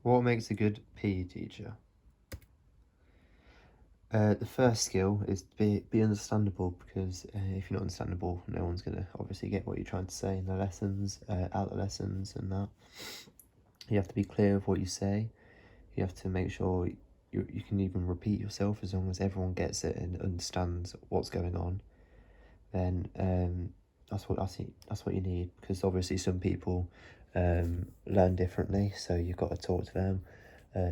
What makes a good PE teacher? The first skill is to be understandable, because if you're not understandable, no one's going to obviously get what you're trying to say in the lessons, out the lessons and that. You have to be clear of what you say. You have to make sure you can even repeat yourself. As long as everyone gets it and understands what's going on, then that's what you need, because obviously some people learn differently, so you've got to talk to them,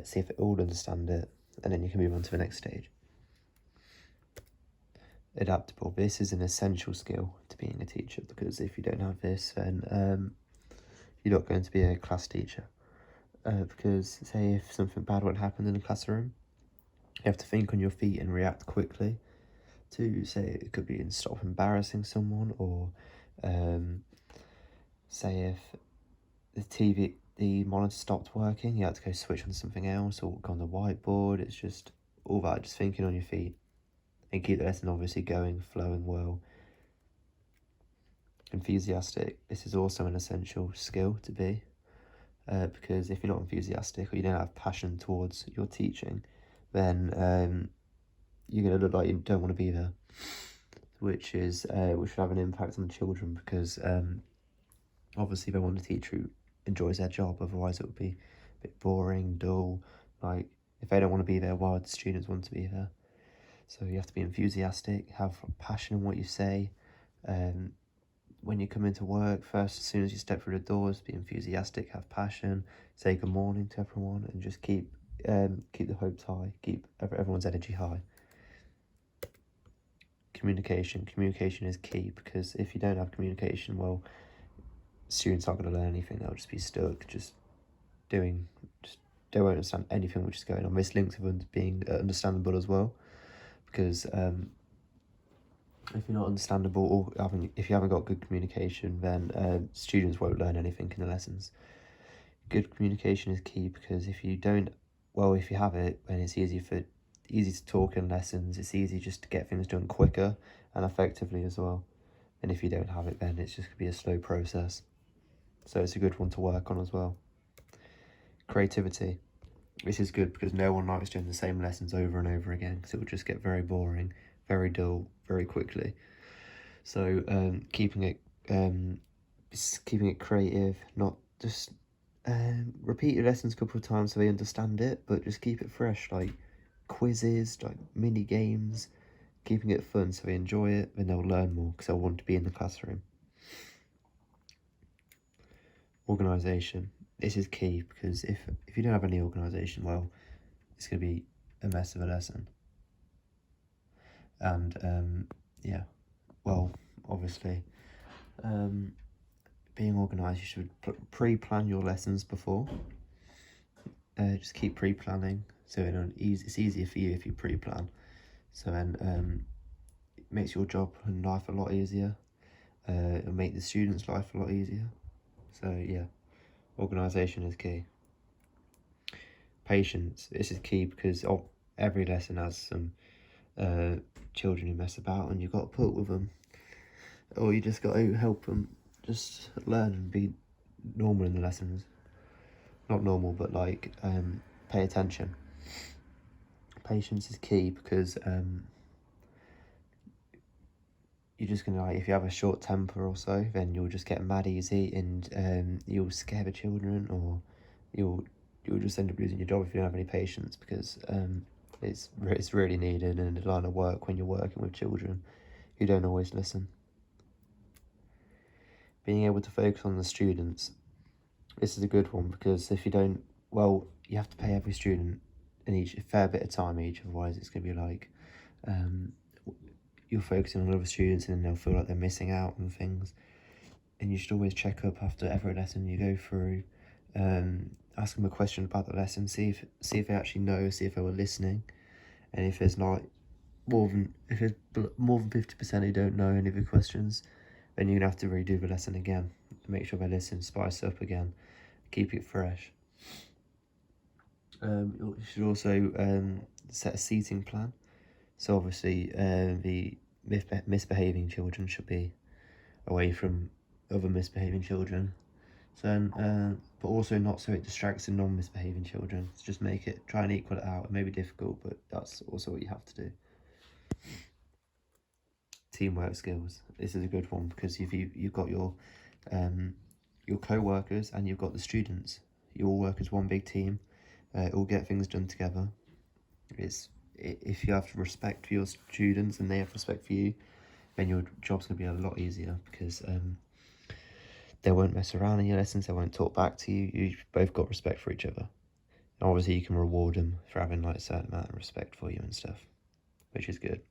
see if they all understand it, and then you can move on to the next stage. Adaptable. This is an essential skill to being a teacher, because if you don't have this, then you're not going to be a class teacher. Because say if something bad would happen in the classroom, you have to think on your feet and react quickly to, say, it could be in stop embarrassing someone, or say if the monitor stopped working, you had to go switch on something else, or go on the whiteboard. It's just all that, just thinking on your feet, and keep the lesson obviously going, flowing well. Enthusiastic. This is also an essential skill to be, because if you're not enthusiastic, or you don't have passion towards your teaching, then you're going to look like you don't want to be there, which should have an impact on the children, because obviously they want a teacher who enjoys their job. Otherwise it would be a bit boring, dull. Like, if they don't want to be there, why would the students want to be there? So you have to be enthusiastic, have passion in what you say. When you come into work, first, as soon as you step through the doors, be enthusiastic, have passion, say good morning to everyone, and just keep the hopes high, keep everyone's energy high. Communication is key, because if you don't have communication, well, students aren't going to learn anything. They'll just be stuck, they won't understand anything which is going on. This links with being understandable as well, because if you're not understandable, or if you haven't got good communication, then students won't learn anything in the lessons. Good communication is key, because if you have it, then it's easy to talk in lessons. It's easy just to get things done quicker and effectively as well. And if you don't have it, then it's just going to be a slow process. So it's a good one to work on as well. Creativity. This is good, because no one likes doing the same lessons over and over again, because it will just get very boring, very dull, very quickly. So keeping it creative, not just repeat your lessons a couple of times so they understand it, but just keep it fresh, like quizzes, like mini games, keeping it fun so they enjoy it, then they'll learn more, because they'll want to be in the classroom. Organisation. This is key, because if you don't have any organisation, well, it's going to be a mess of a lesson. And yeah, well, obviously, being organised, you should pre-plan your lessons before. Just keep pre-planning, so it's easier for you if you pre-plan. So then it makes your job and life a lot easier. It'll make the students' life a lot easier. So yeah, organisation is key. Patience. This is key, because every lesson has some children who mess about, and you've got to put up with them, or you just got to help them just learn and be normal in the lessons. Not normal, but like pay attention. Patience is key, because you're just gonna, like, if you have a short temper or so, then you'll just get mad easy, and you'll scare the children, or you'll just end up losing your job if you don't have any patience, because it's really needed in the line of work when you're working with children who don't always listen. Being able to focus on the students. This is a good one, because if you don't, well, you have to pay every student a fair bit of time each, otherwise it's going to be like you're focusing on other students, and then they'll feel like they're missing out on things. And you should always check up after every lesson you go through, ask them a question about the lesson, see if they actually know, see if they were listening, and if there's not more than 50% who don't know any of the questions, then you're gonna have to redo the lesson again, make sure they listen, spice up again, keep it fresh. You should also set a seating plan. So obviously the misbehaving children should be away from other misbehaving children. So, but also not so it distracts the non-misbehaving children. So just try and equal it out. It may be difficult, but that's also what you have to do. Teamwork skills. This is a good one because you've got your co-workers and you've got the students. You all work as one big team. All get things done together. If you have respect for your students and they have respect for you, then your job's gonna be a lot easier because they won't mess around in your lessons. They won't talk back to you. You've both got respect for each other. And obviously, you can reward them for having like a certain amount of respect for you and stuff, which is good.